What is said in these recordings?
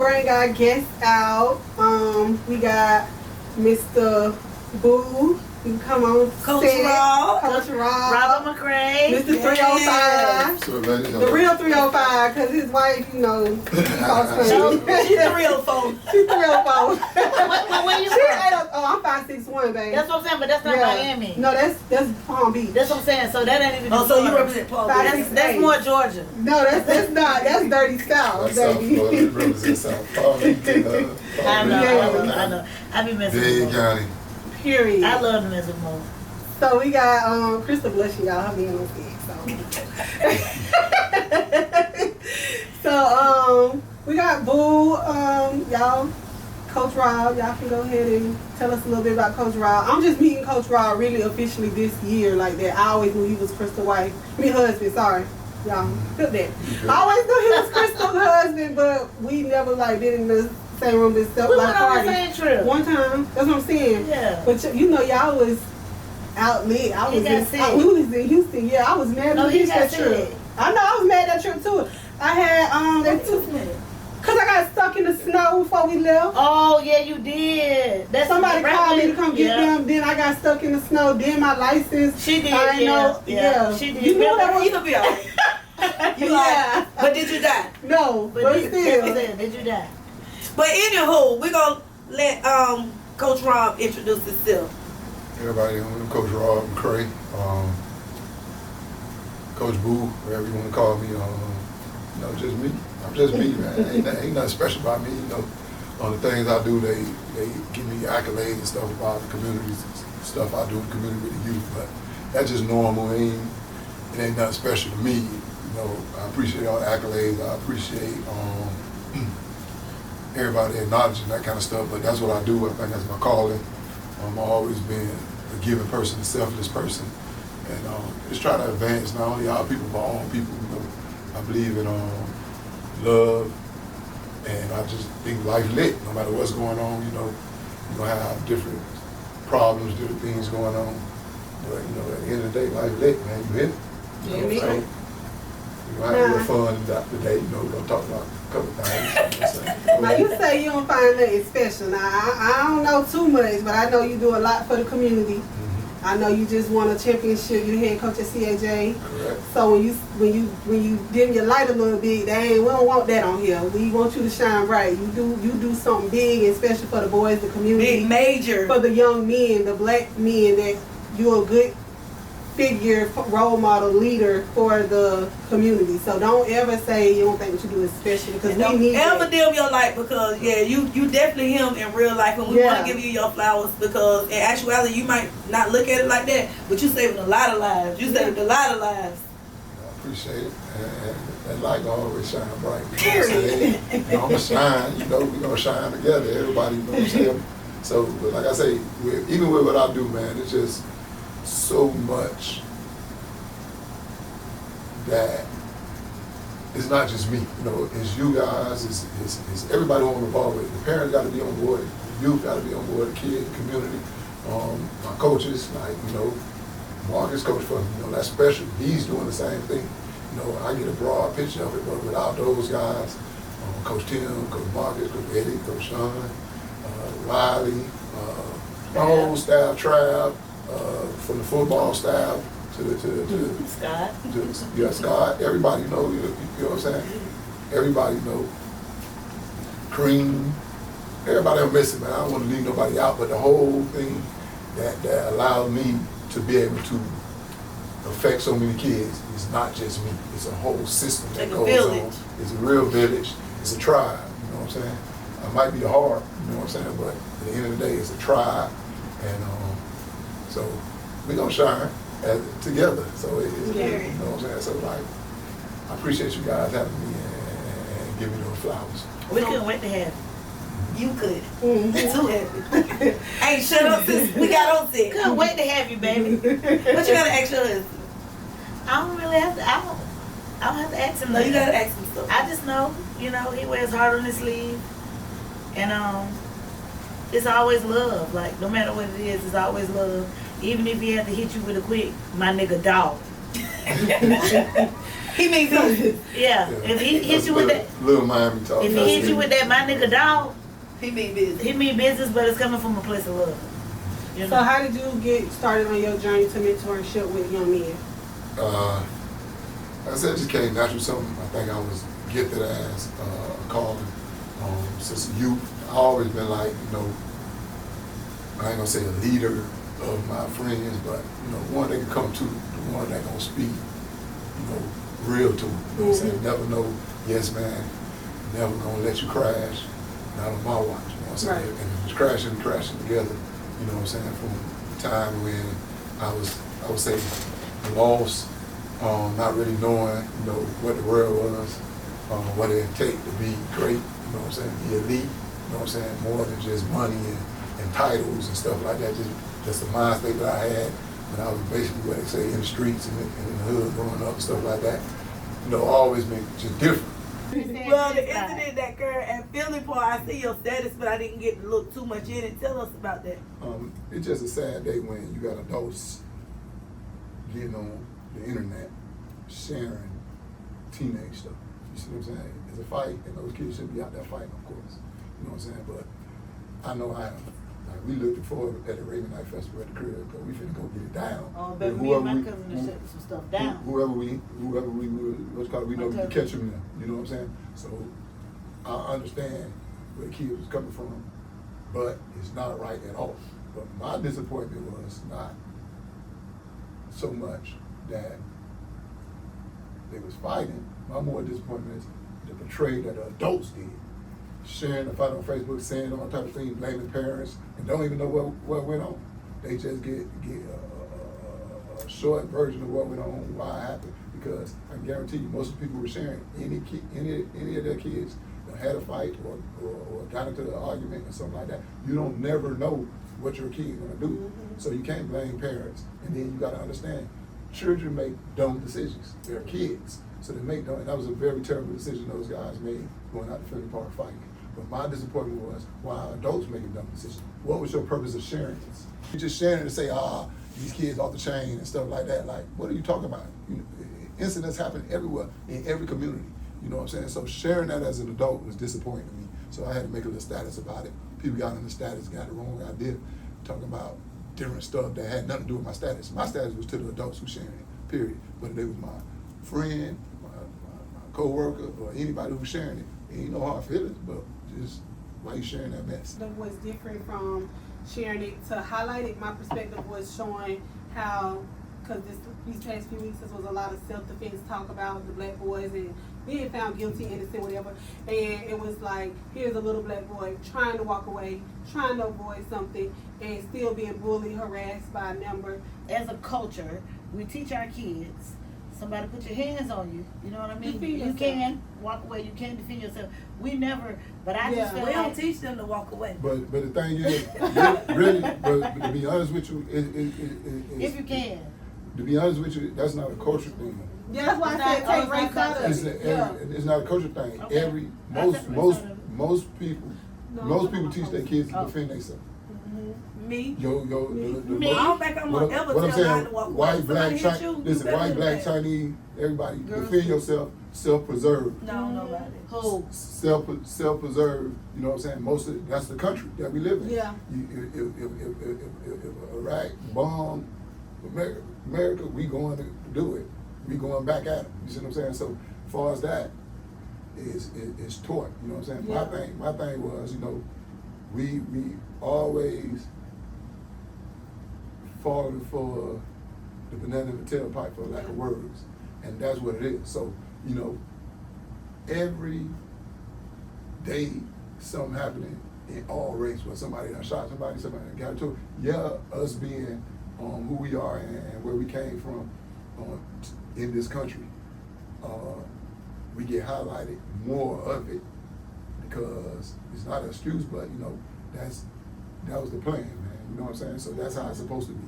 Bring our guests out. We got Mr. Boo. You can come on. Coach set. Rob. Coach Rob. Robert McCray. Mr. 305. So, ladies, The real 305, because his wife, cost She's the real phone. She's 304. Where you She from? ain't I'm 5'6", baby. That's what I'm saying, but that's not Miami. No, that's Palm Beach. That's what I'm saying. So that ain't even. Oh, so you Florida. represent Paul. That's more Georgia. No, that's not. That's dirty South, That's South baby. Florida. It represents South Florida. I know. Yeah. I know. I be messing Big with them. county. Period. I love to mess with Mo. So we got Crystal blushing, y'all. Her being on stage. So we got Boo, y'all. Coach Rob, y'all can go ahead and tell us a little bit about Coach Rob. I'm just meeting Coach Rob really officially this year, like that. I always knew he was Crystal wife. Husband, sorry. Y'all, flip that. I always knew he was Crystal's husband, but we never been in the same room this stuff We like went on the party. same trip. One time, that's what I'm saying. Yeah. But y'all was out lit. He got sick. We was in Houston. Yeah, I was mad No, at he that got trip. sick. I know, I was mad at that trip too. I had That's 2 minutes. cause I got stuck in the snow before we left. Oh yeah, you did. That's Somebody called me to come get Yeah. them. Then I got stuck in the snow. Then my license. She did. I know. Yeah. She did. You know that was. You gonna be alright. You Yeah. But did you die? No, But but did, still. did you die? But anywho, we gonna let Coach Rob introduce himself. Everybody, I'm Coach Rob McCray. Coach Boo, whatever you want to call me. Just me. I'm just me, man. Ain't nothing special about me. On the things I do, they give me accolades and stuff about the communities, stuff I do in the community with the youth. But that's just normal. It ain't nothing special to me. I appreciate all the accolades. I appreciate everybody acknowledging that kind of stuff. But that's what I do. I think that's my calling. I've always been a giving person, a selfless person, and just trying to advance not only our people but all people. I believe in love, and I just think life lit. No matter what's going on, you're gonna have different problems, different things going on. But at the end of the day, life lit, man. You hit it. So, we're gonna have a little fun today. We're gonna talk about a couple things. Now you say you don't find nothing special. Now I don't know too much, but I know you do a lot for the community. Mm-hmm. I know you just won a championship. You're the head coach at CAJ. Correct. So when you dim your light a little bit, we don't want that on here. We want you to shine bright. You do something big and special for the boys, the community, Big major. for the young men, the black men. That you're a good figure, role model, leader for the community. So don't ever say you don't think what you do is special, because we need ever that. dim your light, because you definitely him in real life, and we want to give you your flowers, because in actuality you might not look at it like that, but you saving a lot of lives. You saved a lot of lives. I appreciate it. And that light always shine bright. Period. I'm gonna shine. We're gonna shine together. Everybody, what I'm saying. So, but like I say, even with what I do, man, it's just so much that it's not just me. It's you guys. It's everybody who I'm involved with. The parents got to be on board. The youth got to be on board. The kids, the community, my coaches, Marcus coach for me. That's special. He's doing the same thing. I get a broad picture of it, but without those guys, Coach Tim, Coach Marcus, Coach Eddie, Coach Sean, Riley, my whole staff, Trav, from the football staff to Scott. Scott, everybody know what I'm saying? Everybody know. Cream, everybody I'm missing, man. I don't want to leave nobody out, but the whole thing that allowed me to be able to affect so many kids is not just me. It's a whole system that goes on. It's a real village. It's a tribe, you know what I'm saying? I might be the heart, you know what I'm saying? But at the end of the day, it's a tribe. And so we're going to shine together. So it's, you know what I'm saying? So I appreciate you guys having me and giving me those flowers. We couldn't wait to have you. You could. Mm-hmm. Too happy. Hey, shut up, sis. We got on set. Couldn't wait to have you, baby. What you gotta ask your husband? I don't really have to. I don't have to ask him. No, you that. gotta ask him stuff. I just know, he wears heart on his sleeve, and it's always love. Like no matter what it is, it's always love. Even if he had to hit you with a quick, my nigga dog. He mean business. Yeah. If he hits you with that, little Miami talk. if he hits you with that, my nigga dog, He mean business. he mean business, but it's coming from a place of love. You So know? how did you get started on your journey to mentorship with young men? Like I said, it just came natural. Something I think I was gifted as a calling since youth. I always been like, you know, I ain't gonna say a leader of my friends, but you know, one they can come to, the one that gonna speak, you know, real to them. You know what I'm saying? Never know, yes man, never gonna let you crash. Not on my watch. You know what I'm saying? Right. And it was crashing together. You know what I'm saying? From the time when I would say lost, not really knowing, you know, what the world was, what it take to be great, you know what I'm saying, be elite, you know what I'm saying, more than just money and titles and stuff like that, just the mind state that I had when I was basically, what they say, in the streets and in the hood growing up and stuff like that, you know, always been just different. Well, the incident that occurred at Philly Park, I see your status, but I didn't get to look too much in it. Tell us about that. It's just a sad day when you got adults getting on the internet sharing teenage stuff. You see what I'm saying? It's a fight, and those kids should be out there fighting, of course. You know what I'm saying? But I know we looking forward at the Raven Night Festival at the crib, because we finna go get it down. Oh, baby, me and my cousin are shutting some stuff down. Whoever we know we can catch them there. You know what I'm saying? So I understand where the kids was coming from, but it's not right at all. But my disappointment was not so much that they was fighting. My more disappointment is the portrayal that the adults did. Sharing the fight on Facebook, saying all type of things, blaming parents, and don't even know what went on. They just get a short version of what went on, why it happened. Because I can guarantee you, most of the people were sharing any of their kids that had a fight or got into an argument or something like that. You don't never know what your kid's gonna do. Mm-hmm. So you can't blame parents. And then you gotta understand, children make dumb decisions. They're kids. So they make dumb, and that was a very terrible decision those guys made going out to Philly Park fighting. But my disappointment was, why adults making dumb decisions? What was your purpose of sharing this? You just sharing to say, these kids off the chain and stuff like that. Like, what are you talking about? You know, incidents happen everywhere, in every community. You know what I'm saying? So sharing that as an adult was disappointing to me. So I had to make a little status about it. People got in the status, got the wrong idea, talking about different stuff that had nothing to do with my status. My status was to the adults who sharing it, period. Whether they was my friend, my co-worker, or anybody who's sharing it. Ain't no hard feelings, but just why you sharing that mess? That was different from sharing it to highlight it. My perspective was showing how, because these past few weeks, this was a lot of self-defense talk about the black boys and being found guilty, innocent, whatever. And it was like, here's a little black boy trying to walk away, trying to avoid something, and still being bullied, harassed by a number. As a culture, we teach our kids, somebody put your hands on you, you know what I mean? Defend You yourself. can walk away, you can defend yourself. We never, but I just feel We don't like, teach them to walk away. But the thing is, really, but to be honest with you, if you can. To be honest with you, that's not a culture thing. Yeah, that's why I said take race out of it. It's not a culture thing. Okay. Most people teach their kids to defend themselves. Me? Me. I don't think I'm gonna ever what I'm tell God saying, to walk away. white, black, Somebody hit Chinese, you, listen, you better white, do black, that. Chinese, everybody, Girls defend too. yourself, self-preserve. No, nobody. Who? Self-preserve, you know what I'm saying? That's the country that we live in. Yeah. If Iraq bomb America, we going to do it. We going back at them. You see what I'm saying? So as far as that is taught, you know what I'm saying? Yeah. My thing was, you know, we always falling for the banana in the tailpipe, for lack of words, and that's what it is. So, you know, every day something happening in all race, where somebody done shot somebody done got into it. Yeah, us being who we are and where we came from in this country, we get highlighted more of it because it's not an excuse, but you know, that was the plan, man. You know what I'm saying? So that's how it's supposed to be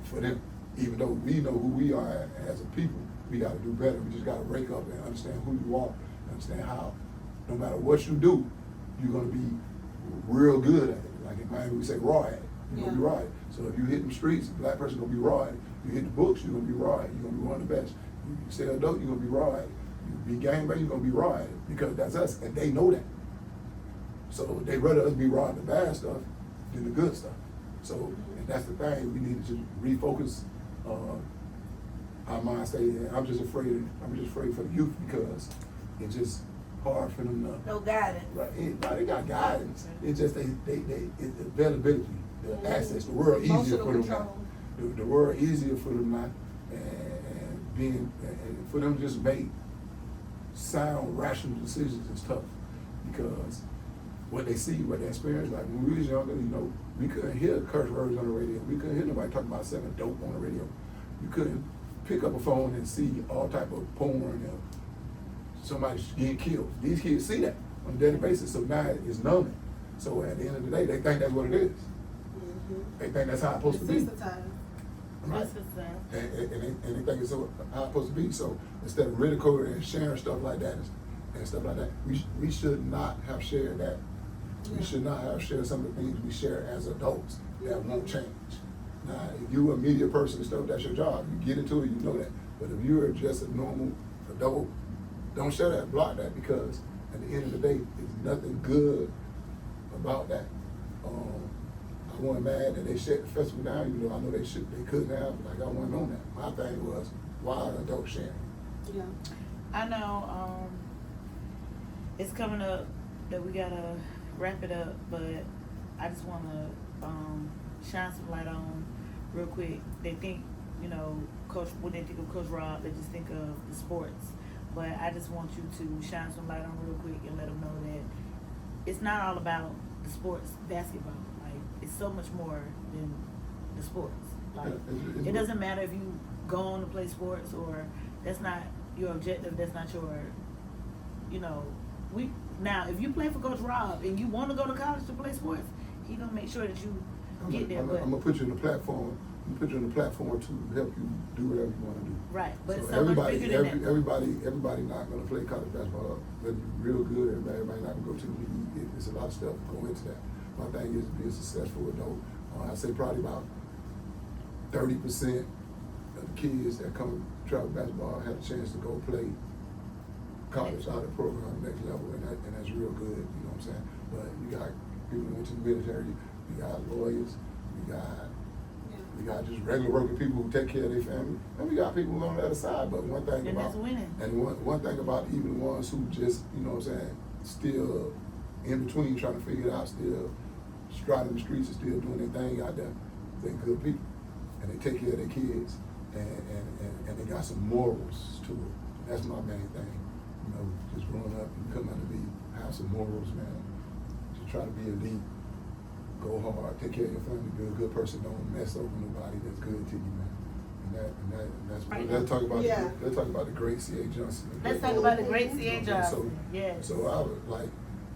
for them. Even though we know who we are as a people, we got to do better. We just got to wake up and understand who you are, understand how, no matter what you do, you're going to be real good at it. Like in Miami, we say raw at it. You're going to be raw at it. So if you hit the streets, a black person going to be raw at it. You hit the books, you're going to be raw at it. You're going to be one of the best. You sell dope, you're gonna be raw at it. You be gangbang, you're gonna be raw at it, because that's us, and they know that. So they rather us be raw at the bad stuff than the good stuff. So, and that's the thing, we need to refocus our mind state. And I'm just afraid for the youth, because it's just hard for them to. No guidance. Right, they got guidance. It's just it's the availability, the access. The world easier for them now. The world easier for them now, and for them to just make sound, rational decisions is tough, because what they see, what they experience. Like when we was younger, we couldn't hear curse words on the radio. We couldn't hear nobody talking about selling dope on the radio. You couldn't pick up a phone and see all type of porn and somebody getting killed. These kids see that on a daily basis, so now it's numbing. So at the end of the day, they think that's what it is. Mm-hmm. They think that's how it's supposed to be. Right. And they think it's how it's supposed to be. So instead of ridiculing and sharing stuff like that and stuff like that, we should not have shared that. We should not have shared some of the things we share as adults that won't change. Now, if you're a media person and stuff, that's your job. You get into it, you know that. But if you're just a normal adult, don't share that, block that, because at the end of the day, there's nothing good about that. I wasn't mad that they shut the festival down, even though I know they couldn't have. Like, I wasn't on that. My thing was, why are adults sharing? Yeah. I know it's coming up that we gotta wrap it up, but I just wanna shine some light on real quick. They think, Coach, when they think of Coach Rob, they just think of the sports. But I just want you to shine some light on real quick and let them know that it's not all about the sports, basketball. Like, it's so much more than the sports. Like, it doesn't matter if you go on to play sports, or that's not your objective, that's not your, now if you play for Coach Rob and you want to go to college to play sports, he gonna make sure that you get there. I'm gonna put you in the platform. Put you on the platform to help you do whatever you want to do. Right, but so so much bigger than that. Everybody not going to play college basketball. Whether you're real good, everybody not going to go to the league. There's a lot of stuff go into that. My thing is to be a successful adult. I say probably about 30% of the kids that come to travel basketball have a chance to go play college out of the program next level, and that's real good. You know what I'm saying? But you got people who went to the military. You got lawyers. We got just regular working people who take care of their family, and we got people on the other side. But one thing and about that's winning. And one thing about even the ones who just, still in between trying to figure it out, still striding the streets and still doing their thing out there, they're good people, and they take care of their kids, and they got some morals to it. That's my main thing. Just growing up and coming out to be, have some morals, man. Just try to be elite. Go hard, take care of your family, be a good person, don't mess over nobody that's good to you, man. And that's right. Let's talk about the great C.A. Johnson. Let's talk about the great C.A. Johnson. So I would like,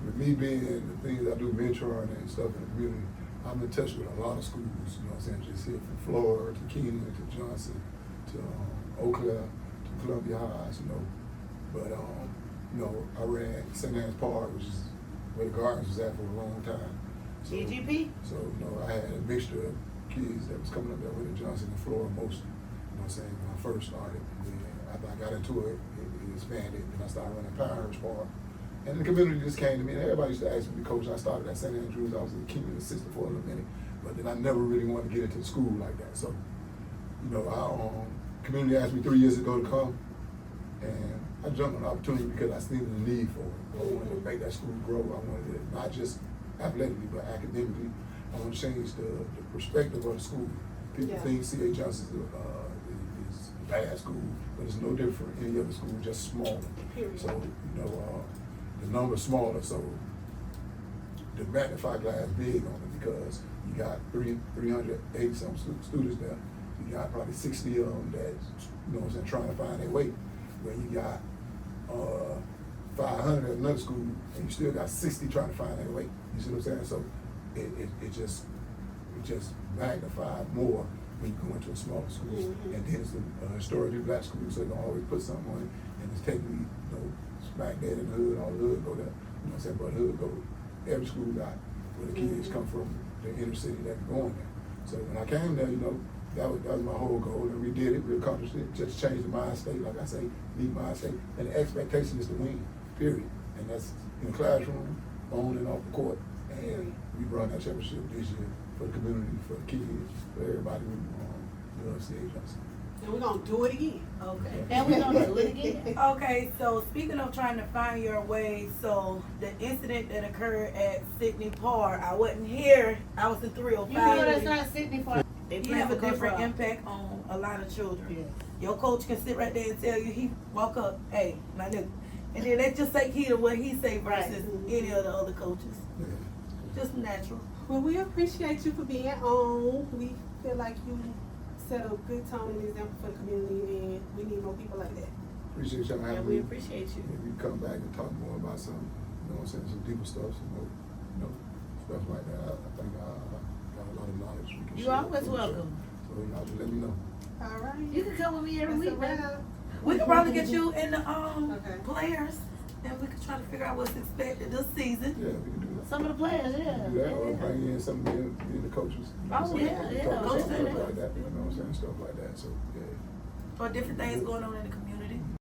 with me being the things I do, mentoring and stuff in the community, I'm in touch with a lot of schools, just here from Florida to Keenan to Johnson to Eau Claire to Columbia Highs, But I ran St. Anne's Park, which is where the Gardens was at for a long time. So, GGP? So, I had a mixture of kids that was coming up there with Johnson and Florida most, when I first started. And then after I got into it, it expanded, and I started running Pinehurst Park. And the community just came to me, and everybody used to ask me to coach. I started at St. Andrews. I was the Keenan assistant for a little minute, but then I never really wanted to get into the school like that. So, our community asked me 3 years ago to come, and I jumped on the opportunity because I seen the need for it. I wanted to make that school grow. I wanted it not just athletically, but academically. I want to change the perspective of the school. People think C.A. Johnson is a bad school, but it's no different from any other school, just smaller. Period. So, the number's smaller, so the magnifying glass big on it, because you got 380 some students there. You got probably 60 of them that's, trying to find their way. Where you got 500 at another school, and you still got 60 trying to find their way. You see what I'm saying? So it just magnified more when you go into a smaller school. Mm-hmm. And then it's a historically black school, so they always put something on it, and it's technically, smack dead in the hood, all the hood go there. But the hood go, every school got where the kids come from, the inner city that are going there. So when I came there, that was my whole goal, and we did it, we accomplished it, just change the mind state, like I say, lead mind state, and the expectation is to win, period. And that's in the classroom, on and off the court, and we brought that championship this year for the community, for the kids, for everybody we UNCA Johnson. And we're gonna do it again. Okay. And we're gonna do it again. Okay, so speaking of trying to find your way, so the incident that occurred at Sydney Park, I wasn't here. I was in 305. You know that's not Sydney for. You have a different impact on a lot of children. Yes. Your coach can sit right there and tell you, he walk up, hey, my nigga. And then they just take heed of what he say versus any of the other coaches. Yeah. Just natural. Well, we appreciate you for being on. We feel like you set a good tone and example for the community, and we need more people like that. Appreciate y'all having And me. we appreciate you. If you come back and talk more about some, you know what I'm saying, some deeper stuff, some more, stuff like that. I think I got a lot of knowledge we can You share. always welcome. So y'all just let me know. All right. You can come with me every That's week, a man. wrap. We could probably get you in the Okay. players, and we could try to figure out what's expected this season. Yeah, we can do that. Some of the players, We can do that, or bring in some of the coaches. You know what I'm Oh, saying? yeah, Talk yeah. about Coaches stuff in there. like that, you know what I'm saying, stuff like that, so, yeah. Or different things going on in the community.